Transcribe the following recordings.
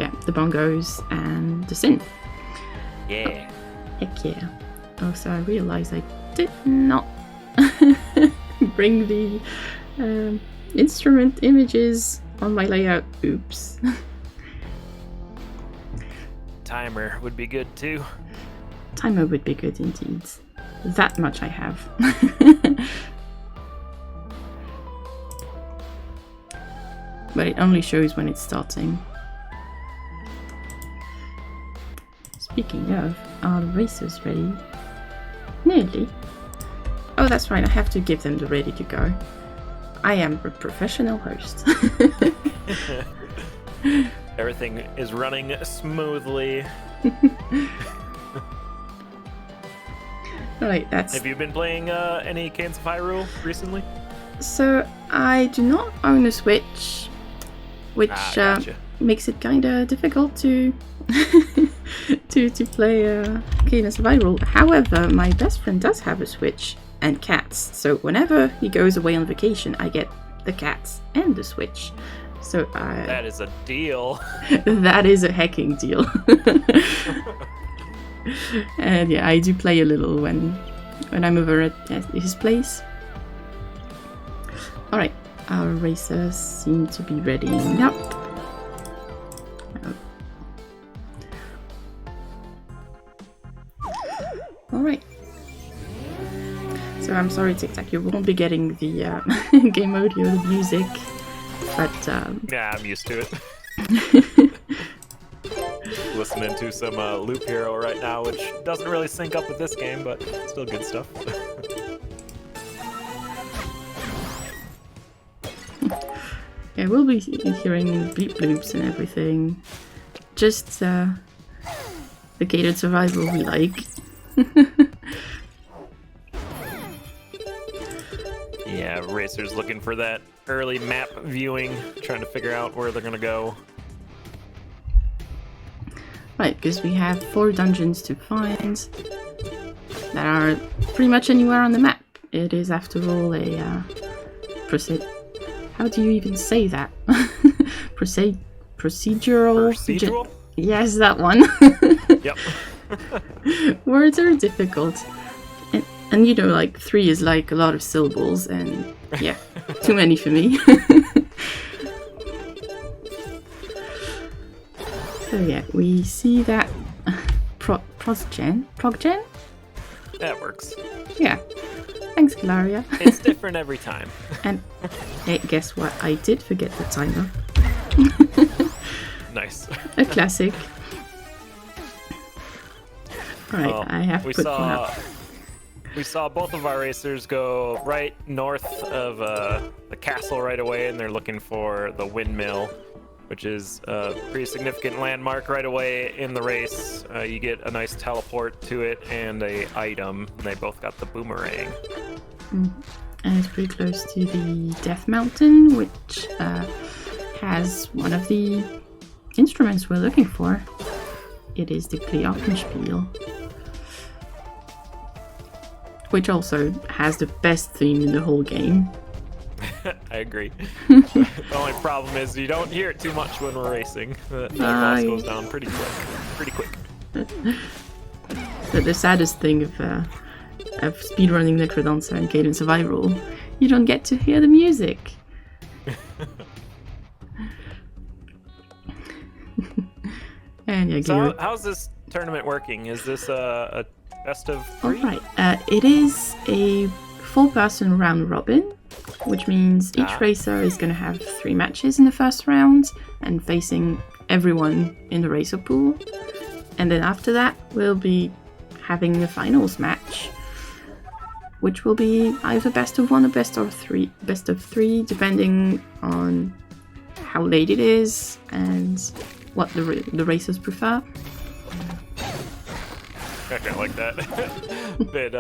yeah, the bongos and the synth. Yeah. Heck yeah. Also, I realized I did not bring the instrument images on my layout. Oops. Timer would be good too. Timer would be good indeed. That much I have. But it only shows when it's starting. Speaking of, are the racers ready? Nearly. Oh, that's right, I have to give them the ready to go. I am a professional host. Everything is running smoothly. Right, that's... Have you been playing any Cans of Hyrule recently? So, I do not own a Switch, which Gotcha. makes it kinda difficult to to play Cadence of Hyrule. However, my best friend does have a Switch and cats, so whenever he goes away on vacation, I get the cats and the Switch. So that is a deal. That is a hacking deal. And yeah, I do play a little when I'm over at his place. Alright, our racers seem to be readying up. Alright. So I'm sorry, Tic Tac, you won't be getting the game audio, the music, but Yeah, I'm used to it. Listening to some Loop Hero right now, which doesn't really sync up with this game, but still good stuff. Yeah, we'll be hearing bleep bloops and everything. Just the gated survival we like. Yeah, racers looking for that early map viewing, trying to figure out where they're gonna go. Right, because we have 4 dungeons to find that are pretty much anywhere on the map. It is, after all, a how do you even say that? Procedural? Procedural? Yes, that one. Yep. Words are difficult. And you know, like, 3 is like a lot of syllables, and yeah, too many for me. So yeah, we see that Proggen? That works. Yeah. Thanks, Glaria. It's different every time. And hey, guess what? I did forget the timer. Nice. A classic. Alright, I have put one up. We saw both of our racers go right north of the castle right away, and they're looking for the windmill, which is a pretty significant landmark right away in the race. You get a nice teleport to it and a item. And they both got the boomerang. And it's pretty close to the Death Mountain, which has one of the instruments we're looking for. It is the Glockenspiel, which also has the best theme in the whole game. I agree. The only problem is you don't hear it too much when we're racing. The boss goes down pretty quick. But the saddest thing of speedrunning Necrodancer and Cadence of Hyrule, you don't get to hear the music. And yeah, so how's this tournament working? Is this a best of 3? Alright, it is a 4-person round robin, which means each racer is going to have 3 matches in the first round and facing everyone in the racer pool. And then after that, we'll be having the finals match, which will be either best of 1 or best of 3, depending on how late it is and what the racers prefer. I kind of like that. bit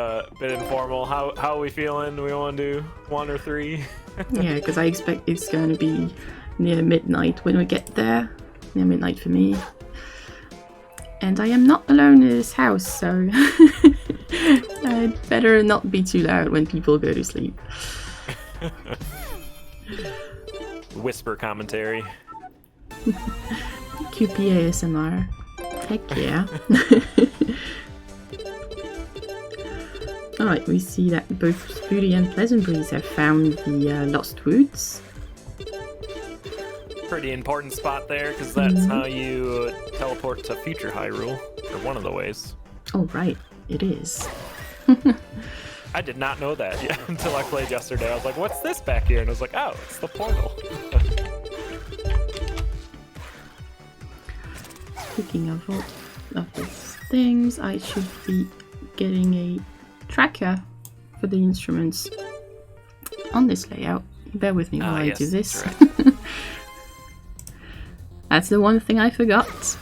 informal. How are we feeling? Do we want to do 1 or 3? Yeah, because I expect it's going to be near midnight when we get there. Near midnight for me. And I am not alone in this house, so I'd better not be too loud when people go to sleep. Whisper commentary. QP ASMR. Heck yeah. Alright, we see that both Spooty and PleasantBreeze have found the Lost Woods. Pretty important spot there, because that's how you teleport to future Hyrule, or one of the ways. Oh right, it is. I did not know that yet until I played yesterday. I was like, what's this back here? And I was like, oh, it's the portal. Speaking of all of these things, I should be getting a tracker for the instruments on this layout. Bear with me while I do this. That's right. That's the one thing I forgot.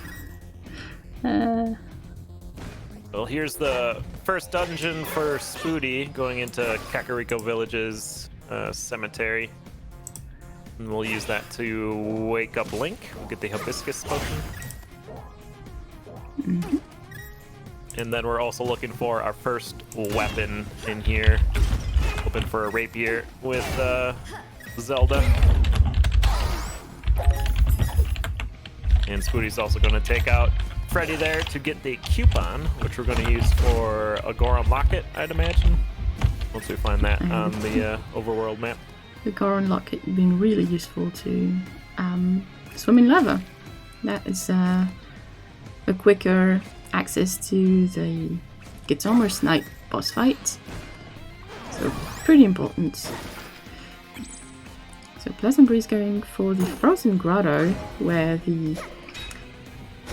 Well, here's the first dungeon for Spooty, going into Kakariko Village's cemetery. And we'll use that to wake up Link. We'll get the Hibiscus potion. And then we're also looking for our first weapon in here. Hoping for a rapier with Zelda. And Spooty's also going to take out Freddy there to get the coupon, which we're going to use for a Goron Locket, I'd imagine. Once we find that on the overworld map. The Goron Locket being really useful to swim in lava. That is a quicker access to the Guitarmer's Night boss fight. So pretty important. So PleasantBreeze going for the Frozen Grotto, where the...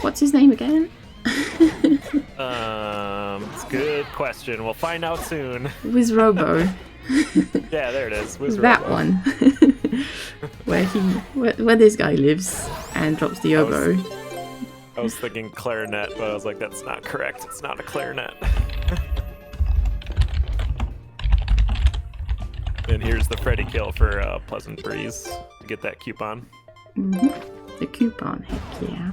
What's his name again? It's a good question. We'll find out soon. Wizrobo. Yeah, there it is. Wizrobo. That one. where this guy lives and drops the oboe. I was thinking clarinet, but I was like, that's not correct. It's not a clarinet. And here's the Freddy kill for PleasantBreeze to get that coupon. The coupon, heck yeah.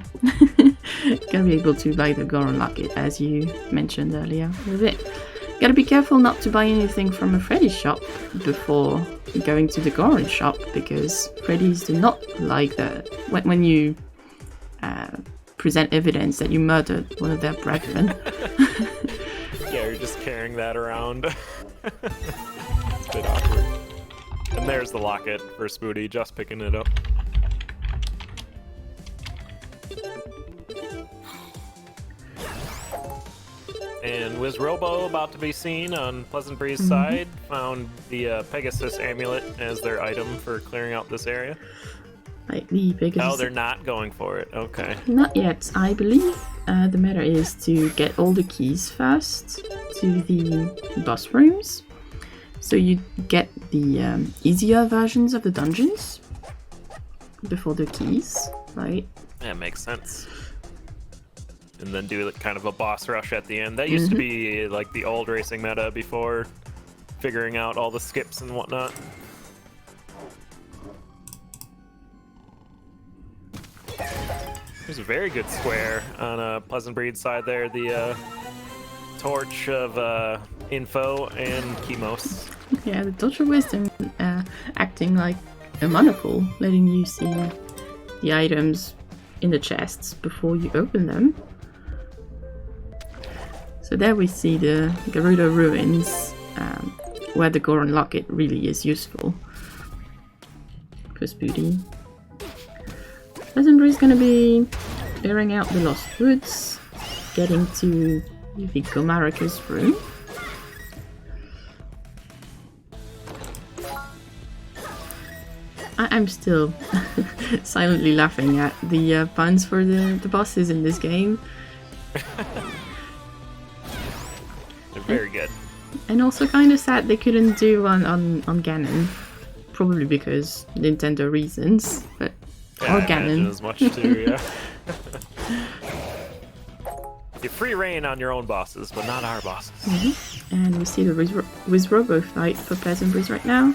Gotta be able to buy the Goron Locket, as you mentioned earlier with it. Gotta be careful not to buy anything from a Freddy shop before going to the Goron shop, because Freddys do not like that when you present evidence that you murdered one of their brethren. Yeah, you're just carrying that around. It's a bit awkward. And there's the locket for Spooty, just picking it up. And Wizrobo, about to be seen on PleasantBreeze's side, found the Pegasus amulet as their item for clearing out this area. Like the Pegasus. Oh, they're not going for it. Okay. Not yet. I believe the matter is to get all the keys first to the boss rooms. So you get the easier versions of the dungeons before the keys, right? That makes sense. And then do kind of a boss rush at the end. That used to be like the old racing meta before figuring out all the skips and whatnot. There's a very good square on PleasantBreeze side there. The Torch of Info and Chemos. Yeah, the Torch of Wisdom acting like a monocle, letting you see the items in the chests before you open them. So there we see the Gerudo Ruins, where the Goron Locket really is useful for Spooty. PleasantBreeze is going to be clearing out the Lost Woods, getting to the Gomarika's room. I'm still silently laughing at the puns for the bosses in this game. They're very good. And also kind of sad they couldn't do one on Ganon. Probably because Nintendo reasons, but Yeah, or I imagine Ganon. as much too, yeah. You free reign on your own bosses, but not our bosses. And we see the Wizrobo fight for PleasantBreeze right now.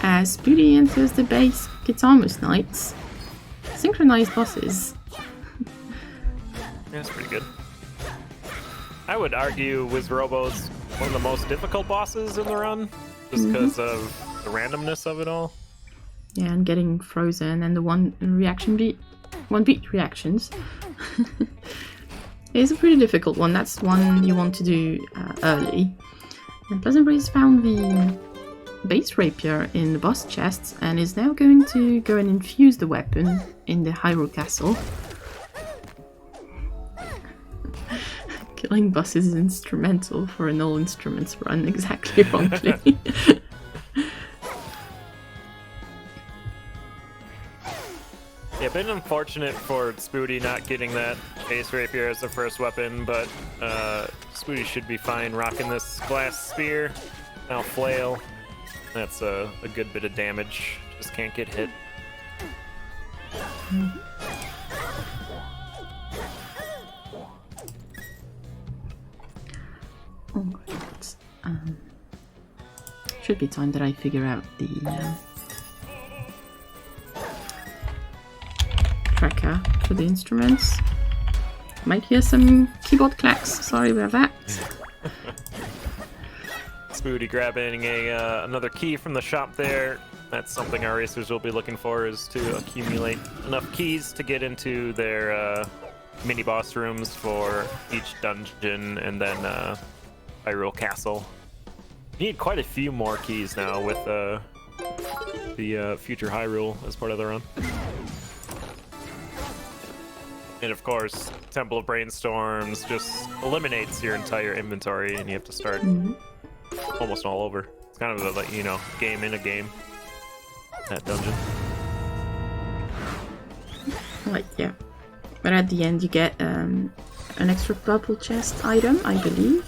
As Spooty enters the base Guitarmer's Knights. Synchronized bosses. Yeah, that's pretty good. I would argue Wizrobo's one of the most difficult bosses in the run, just because of the randomness of it all. Yeah, and getting frozen and the one beat reactions is a pretty difficult one. That's one you want to do early. And PleasantBreeze found the base rapier in the boss chests and is now going to go and infuse the weapon in the Hyrule Castle. Killing bosses is instrumental for an all instruments run exactly promptly. Yeah, been unfortunate for Spooty not getting that base rapier as the first weapon, but Spooty should be fine rocking this glass spear. Now flail. That's a good bit of damage. Just can't get hit. Alright. Should be time that I figure out the tracker for the instruments. Might hear some keyboard clacks, sorry about that. Spooty grabbing another key from the shop there. That's something our racers will be looking for, is to accumulate enough keys to get into their mini boss rooms for each dungeon and then Hyrule Castle. You need quite a few more keys now with the future Hyrule as part of the run. And of course, Temple of Brainstorms just eliminates your entire inventory and you have to start almost all over. It's kind of a, you know, game in a game, that dungeon. Like, yeah. But at the end you get an extra purple chest item, I believe,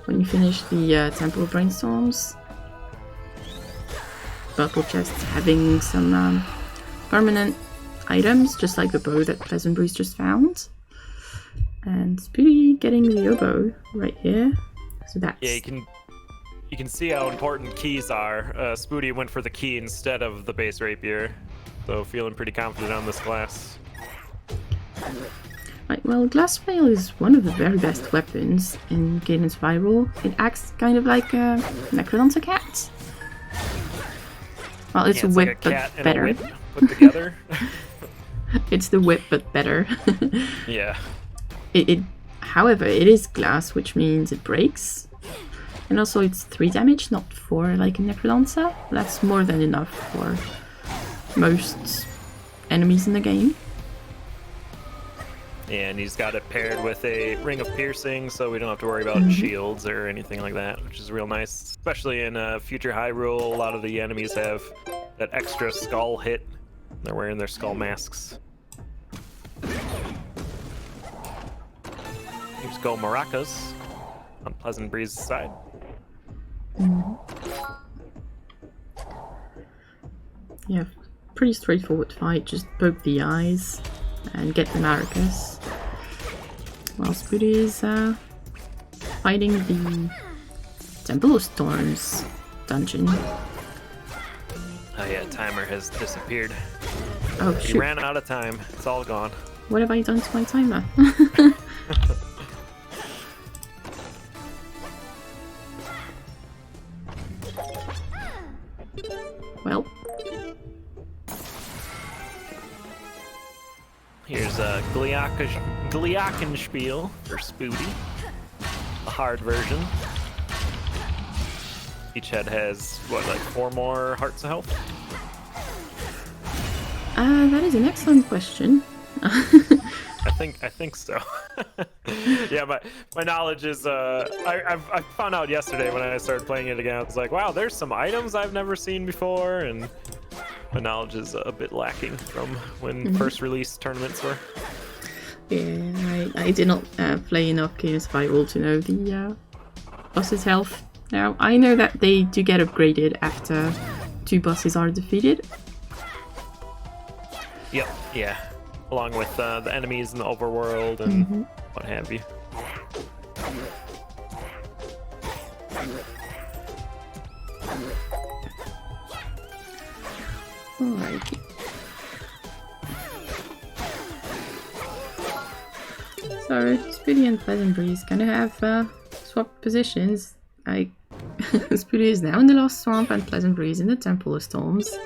when you finish the Temple of Brainstorms. Purple chests having some permanent items, just like the bow that PleasantBreeze just found. And Spooty getting the oboe right here. So that's... Yeah, you can see how important keys are. Spooty went for the key instead of the base rapier. So feeling pretty confident on this glass. Right, well, glass flail is one of the very best weapons in Cadence Hyrule. It acts kind of like a Necrodonta cat. Well, it's a whip, like a cat but better. And a whip put together. It's the whip, but better. Yeah. However, it is glass, which means it breaks. And also it's 3 damage, not 4 like in Necrodonta. That's more than enough for most enemies in the game. And he's got it paired with a Ring of Piercing, so we don't have to worry about shields or anything like that, which is real nice. Especially in future Hyrule, a lot of the enemies have that extra skull hit. They're wearing their skull masks. Here's go Maracas on PleasantBreeze's side. Yeah, pretty straightforward fight. Just poke the eyes and get the Maracas. While Spooty is fighting the Temple of Storms dungeon. Oh yeah, timer has disappeared. Oh He shoot. ran out of time. It's all gone. What have I done to my timer? Well. Here's a Glockenspiel for Spooty. A hard version. Each head has, what, like 4 more hearts of health? That is an excellent question. I think so. Yeah, my knowledge is I found out yesterday when I started playing it again. I was like, wow, there's some items I've never seen before, and my knowledge is a bit lacking from when first release tournaments were. Yeah, I did not play enough Cadence Hyrule to know the boss's health. Now, I know that they do get upgraded after 2 bosses are defeated. Yep, yeah. Along with the enemies in the overworld and what have you. Alrighty. So, Spooty and PleasantBreeze kind of have swapped positions. Spooty is now in the Lost Swamp and PleasantBreeze in the Temple of Storms.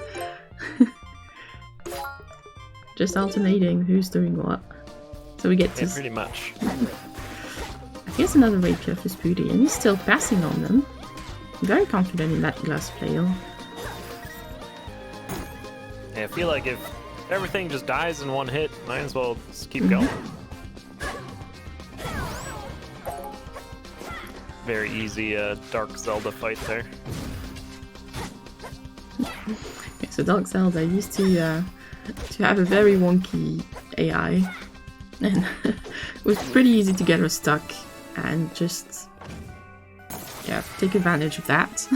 Just alternating who's doing what. So we get to... Yeah, pretty much. Here's another rapier for Spooty, and he's still passing on them. Very confident in that glass flail. Yeah, I feel like if everything just dies in one hit, might as well just keep going. Very easy Dark Zelda fight there. Okay, so Dark Zelda used to have a very wonky AI, and it was pretty easy to get her stuck and just take advantage of that.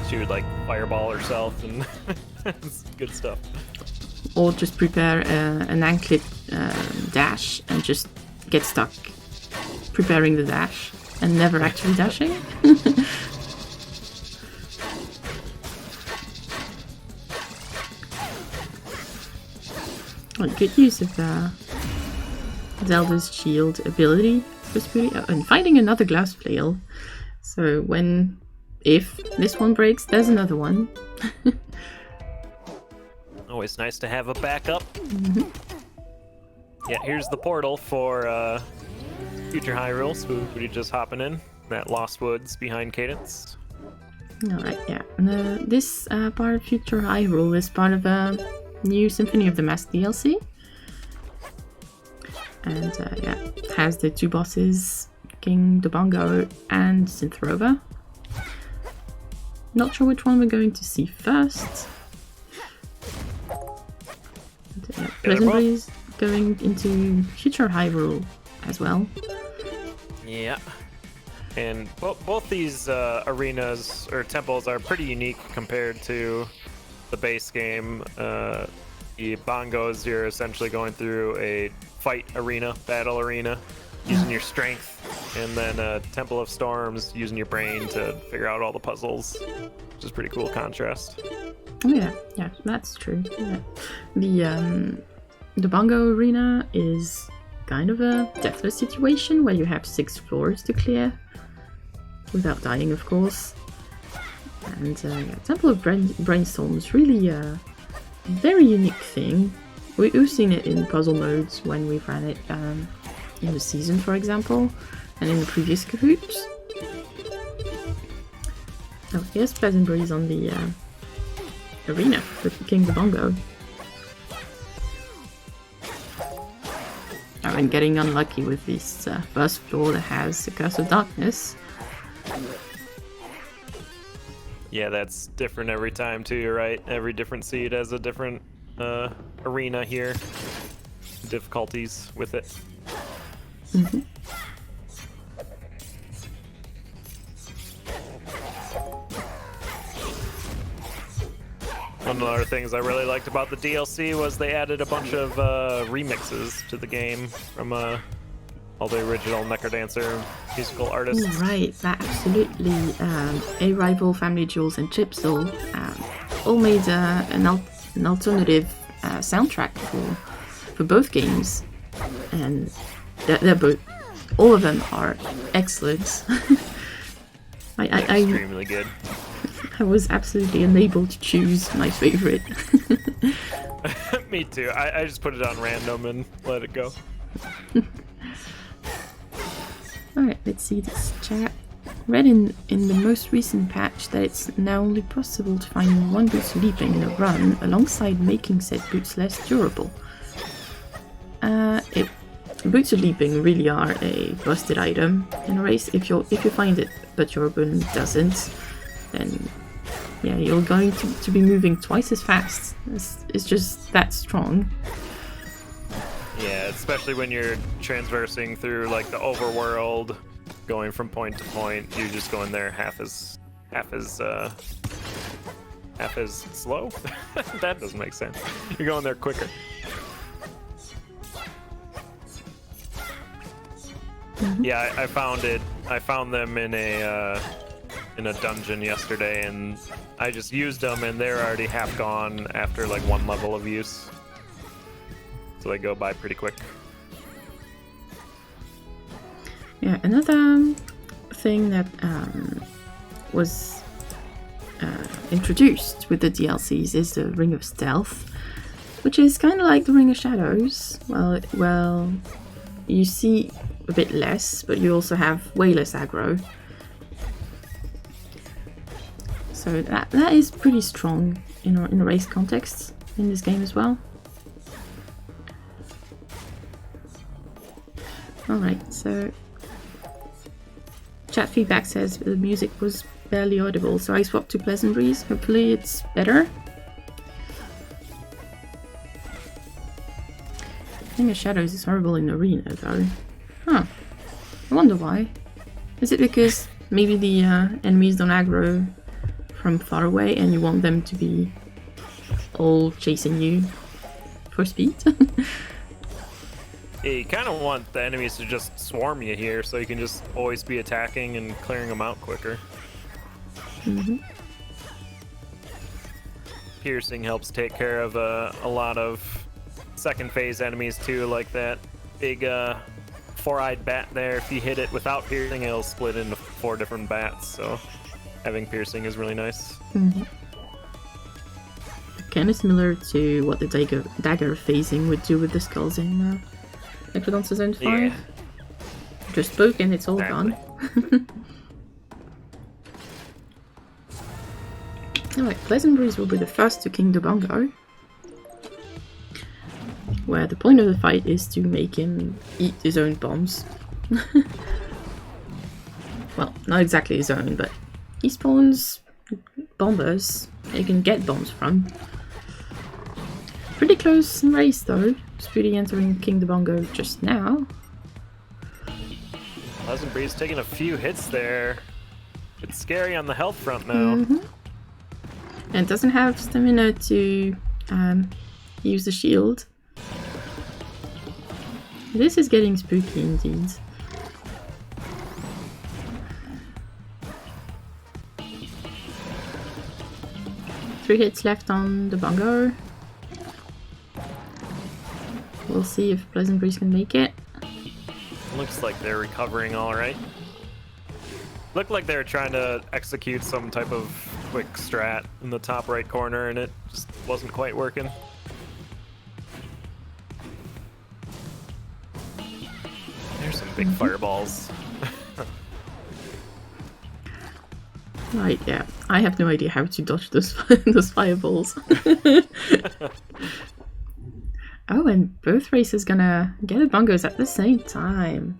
She would like fireball herself and it's good stuff. Or just prepare an anklet dash and just get stuck preparing the dash and never actually dashing. Well, good use of Zelda's shield ability for Spooty. Oh, and finding another glass flail. So if this one breaks, there's another one. Always nice to have a backup. Yeah, here's the portal for Future Hyrule. Spooty just hopping in. That Lost Woods behind Cadence. Alright, yeah. And, this part of Future Hyrule is part of a new Symphony of the Mask DLC. And it has the two bosses, King Dobongo and Synthrover. Not sure which one we're going to see first. PleasantBreeze going into Future Hyrule as well. Yeah. And both these arenas or temples are pretty unique compared to the base game. The bongos, you're essentially going through a fight arena, battle arena, using your strength, and then Temple of Storms, using your brain to figure out all the puzzles, which is pretty cool contrast. Oh yeah, that's true. Yeah. The bongo arena is kind of a deathless situation where you have 6 floors to clear, without dying, of course. And Temple of Brainstorm is really a very unique thing. We've seen it in puzzle modes when we've ran it in the season, for example, and in the previous CaHOOT. Oh, here's PleasantBreeze on the arena with King Dobongo. I'm getting unlucky with this first floor that has the Curse of Darkness. Yeah, that's different every time too, you're right. Every different seed has a different arena here. Difficulties with it. Mm-hmm. One of the other things I really liked about the DLC was they added a bunch of remixes to the game from all the original Necrodancer musical artists. Ooh, right, that absolutely. A-Rival, Family Jewels, and Chipsel all made an alternative soundtrack for both games, and they're both. All of them are excellent. Extremely good. I was absolutely unable to choose my favorite. Me too. I just put it on random and let it go. Alright, let's see this chat. Read in the most recent patch that it's now only possible to find one boots leaping in a run alongside making said boots less durable. Boots of leaping really are a busted item in a race. If you find it but your opponent doesn't, then yeah, you're going to be moving twice as fast. It's just that strong. Yeah, especially when you're transversing through like the overworld, going from point to point, you're just going there half as slow. That doesn't make sense. You're going there quicker. Mm-hmm. Yeah, I found them in a dungeon yesterday, and I just used them, and they're already half gone after like 1 level of use. So they go by pretty quick. Yeah, another thing that was introduced with the DLCs is the Ring of Stealth, which is kind of like the Ring of Shadows. Well, you see a bit less, but you also have way less aggro. So that is pretty strong in a race context in this game as well. Alright, so chat feedback says the music was barely audible, so I swapped to PleasantBreeze. Hopefully it's better. Ring of Shadows is horrible in Arena though. Huh. I wonder why. Is it because maybe the enemies don't aggro from far away and you want them to be all chasing you for speed? Yeah, you kind of want the enemies to just swarm you here so you can just always be attacking and clearing them out quicker. Piercing helps take care of a lot of second phase enemies too, like that big four-eyed bat there. If you hit it without piercing, it'll split into 4 different bats, so having piercing is really nice. Kind of similar to what the dagger phasing would do with the skulls in Eclodon Zone 5. Yeah. Just poke and it's all gone. Alright, PleasantBreeze will be the first to king the bongo, where the point of the fight is to make him eat his own bombs. Well, not exactly his own, but he spawns bombers that you can get bombs from. Pretty close race though. Spooty entering King the Bongo just now. PleasantBreeze taking a few hits there. It's scary on the health front now. And doesn't have stamina to use the shield. This is getting spooky indeed. Three hits left on the bongo. We'll see if PleasantBreeze can make it. Looks like they're recovering all right. Looked like they were trying to execute some type of quick strat in the top right corner and it just wasn't quite working. There's some big fireballs. Right, yeah. I have no idea how to dodge those, those fireballs. Oh, and both races gonna get the bongos at the same time.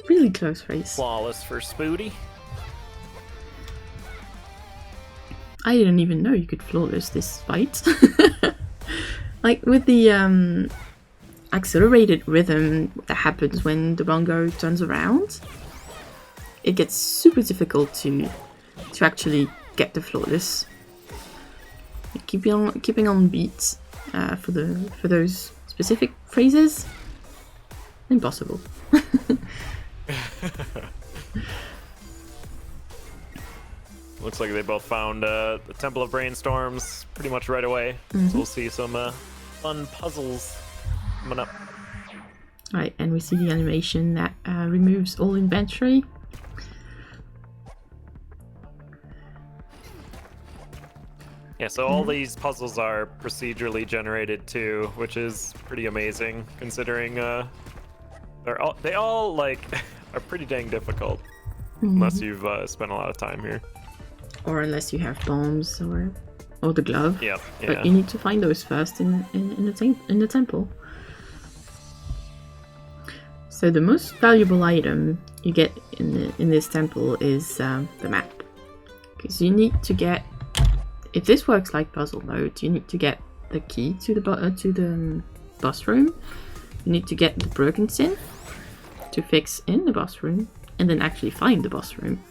Really close race. Flawless for Spooty. I didn't even know you could flawless this fight. Like with the accelerated rhythm that happens when the bongo turns around, it gets super difficult to actually get the flawless. Keeping on beat for those specific phrases, impossible. Looks like they both found the Temple of Brainstorms pretty much right away. So we'll see some fun puzzles coming up. Right, and we see the animation that removes all inventory. Yeah, so all these puzzles are procedurally generated too, which is pretty amazing considering they all like are pretty dang difficult unless you've spent a lot of time here. Or unless you have bombs or the glove. Yep, yeah. But you need to find those first in the temple. So the most valuable item you get in this temple is the map, because you need to get. If this works like puzzle mode, you need to get the key to the boss room. You need to get the broken synth to fix in the boss room, and then actually find the boss room.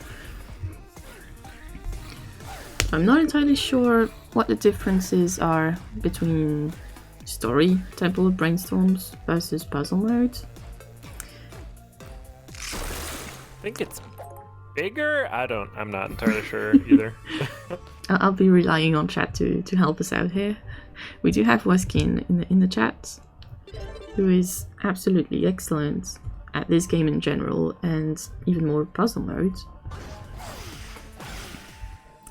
I'm not entirely sure what the differences are between story, Temple of Brainstorms versus puzzle mode. I think it's bigger? I'm not entirely sure either. I'll be relying on chat to help us out here. We do have Weskin in the chat, who is absolutely excellent at this game in general, and even more puzzle mode.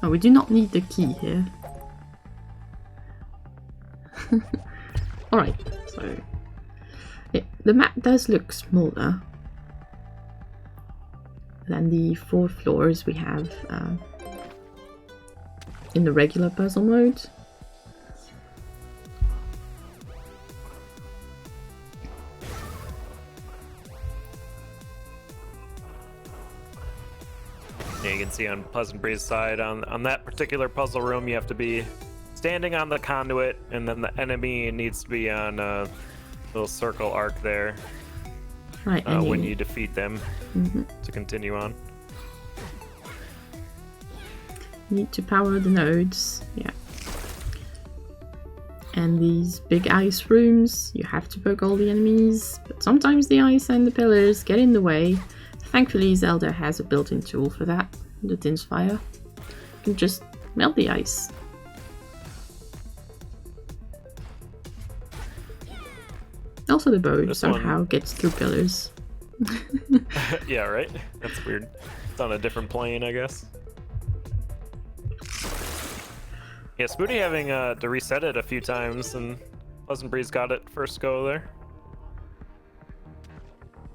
Oh, we do not need the key here. Alright, so... yeah, the map does look smaller than the 4 floors we have in the regular puzzle mode. Yeah, you can see on PleasantBreeze side, on that particular puzzle room, you have to be standing on the conduit, and then the enemy needs to be on a little circle arc there. Right, when you defeat them to continue on. Need to power the nodes, yeah. And these big ice rooms, you have to poke all the enemies, but sometimes the ice and the pillars get in the way. Thankfully, Zelda has a built-in tool for that, the Tinsfire. You can just melt the ice. Also the bow somehow gets through pillars. Yeah, right? That's weird. It's on a different plane, I guess. Yeah, Spooty having to reset it a few times, and PleasantBreeze got it first go there.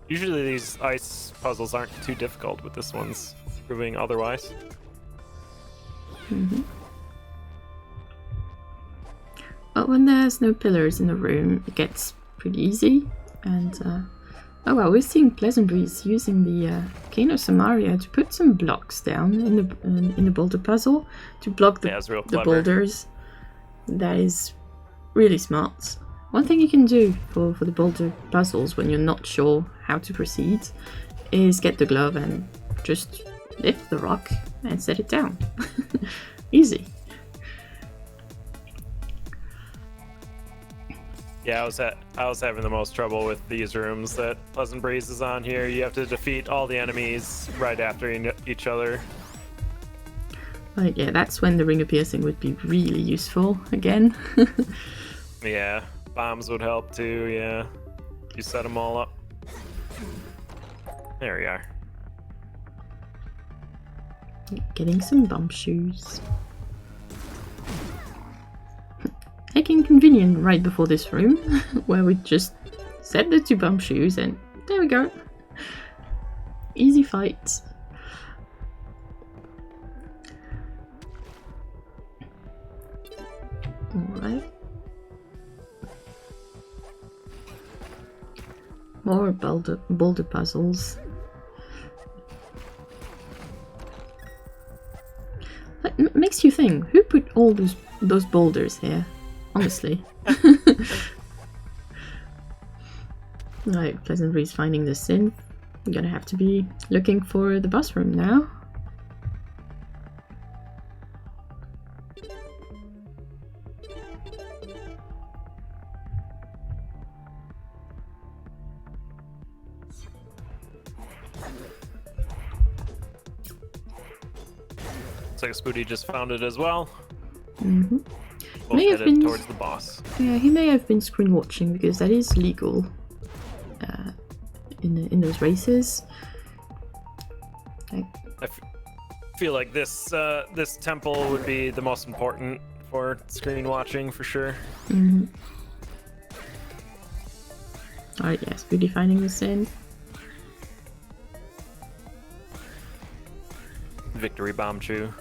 Usually these ice puzzles aren't too difficult, but this one's proving otherwise. But when there's no pillars in the room, it gets pretty easy. And oh well, we're seeing PleasantBreeze using the Kano Samaria to put some blocks down in the boulder puzzle to block the boulders. That is really smart. One thing you can do for the boulder puzzles when you're not sure how to proceed is get the glove and just lift the rock and set it down. Easy. Yeah, I was having the most trouble with these rooms that PleasantBreeze is on here. You have to defeat all the enemies right after each other. Like, yeah, that's when the Ring of Piercing would be really useful again. Yeah, bombs would help too, yeah. You set them all up. There we are. Getting some bump shoes. Taking convenient right before this room, where we just set the 2 bump shoes and there we go. Easy fight. Alright. More boulder puzzles. That makes you think, who put all those boulders here? Honestly. Right, PleasantBreeze finding the synth. I'm gonna have to be looking for the bus room now. Looks like Spooty just found it as well. Both headed towards the boss. Yeah, he may have been screen watching because that is legal in those races. I feel like this this temple would be the most important for screen watching for sure. Alright, yes, Spooty finding the synth. Victory bomb chew.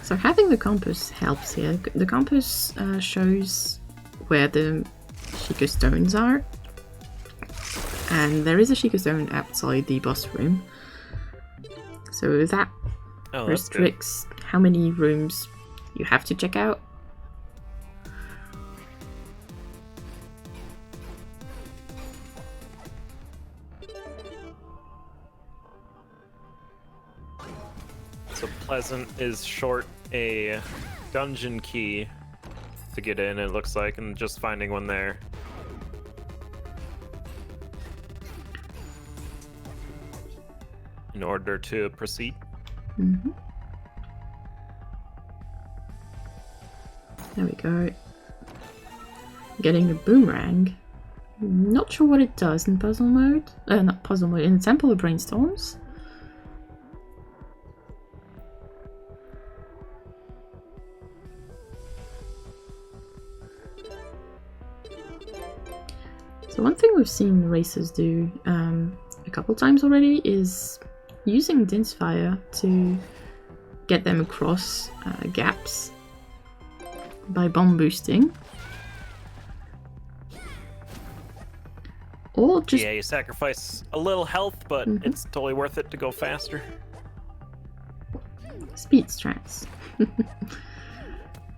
So having the compass helps here. The compass shows where the Sheikah stones are. And there is a Sheikah stone outside the boss room. So that restricts how many rooms you have to check out. So Pleasant is short a dungeon key to get in, it looks like, and just finding one there. In order to proceed. There we go. Getting a boomerang. Not sure what it does in puzzle mode. Not puzzle mode, in the Temple of Brainstorms. So one thing we've seen racers do a couple times already is using Din's Fire to get them across gaps by bomb boosting. Or just... Yeah, you sacrifice a little health, but it's totally worth it to go faster. Speed strats.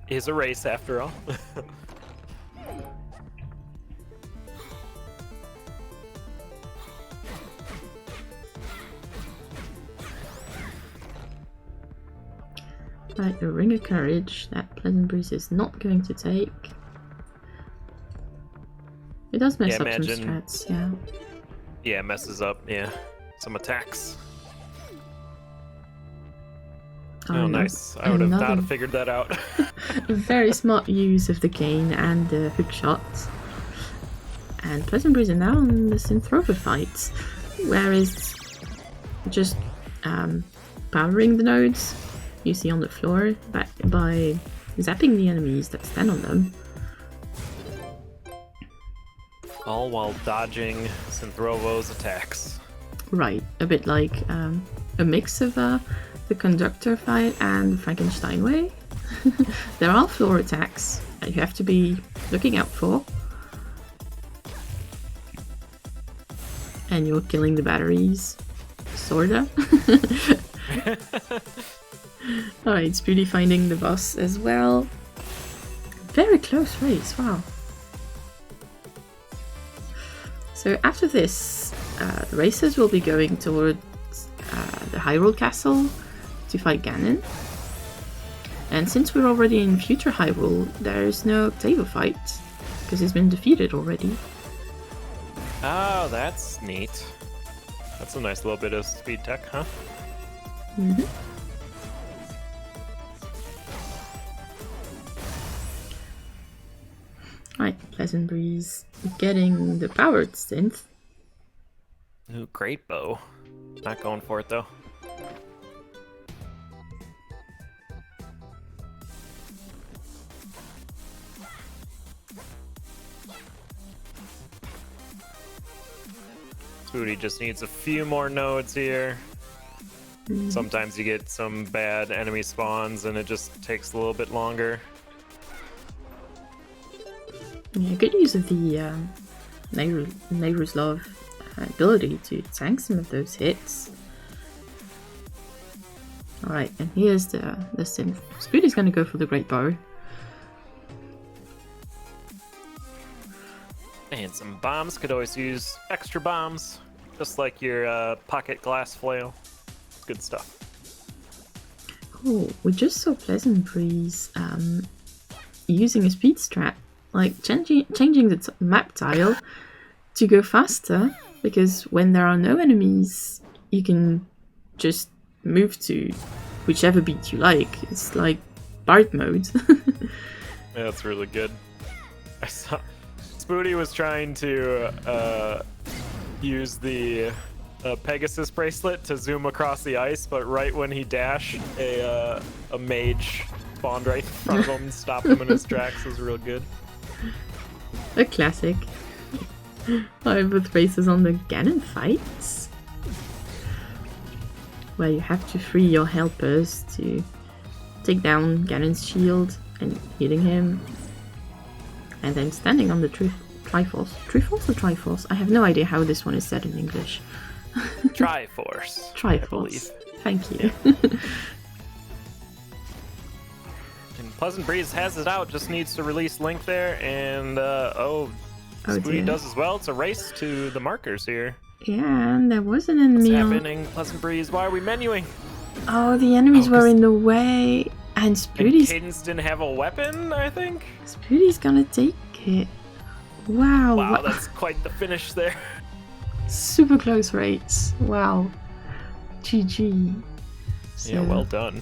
Is a race after all. Right, a Ring of Courage that PleasantBreeze is not going to take. It does mess up some strats, yeah. Yeah, it messes up, some attacks. Oh, nice. I would have not have figured that out. Very smart use of the cane and the hook shot. And PleasantBreeze are now on the Synthrover fight, where it's just powering the nodes you see on the floor by zapping the enemies that stand on them. All while dodging Synthrovo's attacks. Right, a bit like a mix of the Conductor fight and Frankenstein Way. There are floor attacks that you have to be looking out for. And you're killing the batteries. Sorta. Alright, Spooty finding the boss as well. Very close race, wow. So after this, the racers will be going towards the Hyrule Castle to fight Ganon. And since we're already in future Hyrule, there's no Octavo fight, because he's been defeated already. Oh, that's neat. That's a nice little bit of speed tech, huh? Mm-hmm. Right, PleasantBreeze getting the powered synth. Ooh, great bow. Not going for it though. Spooty just needs a few more nodes here. Sometimes you get some bad enemy spawns and it just takes a little bit longer. Yeah, good use of the Neighbor's Love ability to tank some of those hits. Alright, and here's the synth. Spooty's gonna go for the Great Bow. And some bombs, could always use extra bombs, just like your pocket glass flail. Good stuff. Oh, we just saw PleasantBreeze using a speed strat, like changing the map tile to go faster, because when there are no enemies, you can just move to whichever beat you like. It's like Bard mode. Yeah, that's really good. I saw Spooty was trying to use the Pegasus bracelet to zoom across the ice, but right when he dashed, a mage spawned right in front of him and stopped him in his tracks. It was real good. A classic. With races on the Ganon fights, where you have to free your helpers to take down Ganon's shield and hitting him, and then standing on the Triforce. Triforce or Triforce? I have no idea how this one is said in English. Triforce. Triforce. Thank you. Yeah. And PleasantBreeze has it out, just needs to release Link there, and Spooty does as well. It's a race to the markers here. Yeah, and there was an enemy. What's happening, PleasantBreeze? Why are we menuing? Oh, the enemies were in the way, and Spooty's... And Cadence didn't have a weapon, I think? Spooty's gonna take it. Wow. Wow, that's quite the finish there. Super close race. Wow. GG. So, yeah, well done.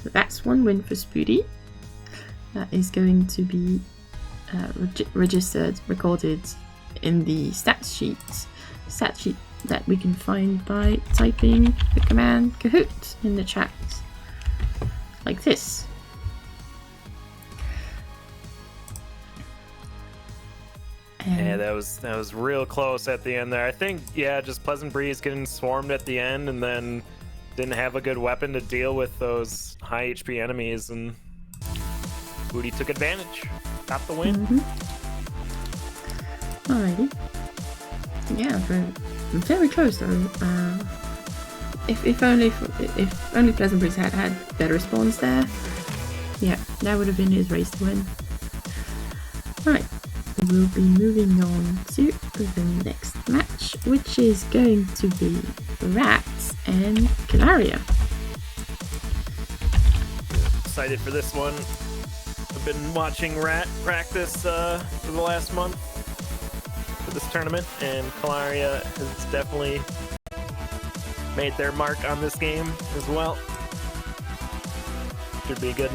That's one win for Spooty. That is going to be recorded in the stat sheet that we can find by typing the command CaHOOT in the chat, like this. Yeah, that was real close at the end there. I think, yeah, just PleasantBreeze getting swarmed at the end and then didn't have a good weapon to deal with those high HP enemies, and Spooty took advantage. Got the win. Alrighty. Yeah, very close though. If only PleasantBreeze had better spawns there, yeah, that would have been his race to win. Right. We'll be moving on to the next match, which is going to be Rats and Calaria. Excited for this one. I've been watching Rat practice for the last month for this tournament, and Calaria has definitely made their mark on this game as well. Should be good.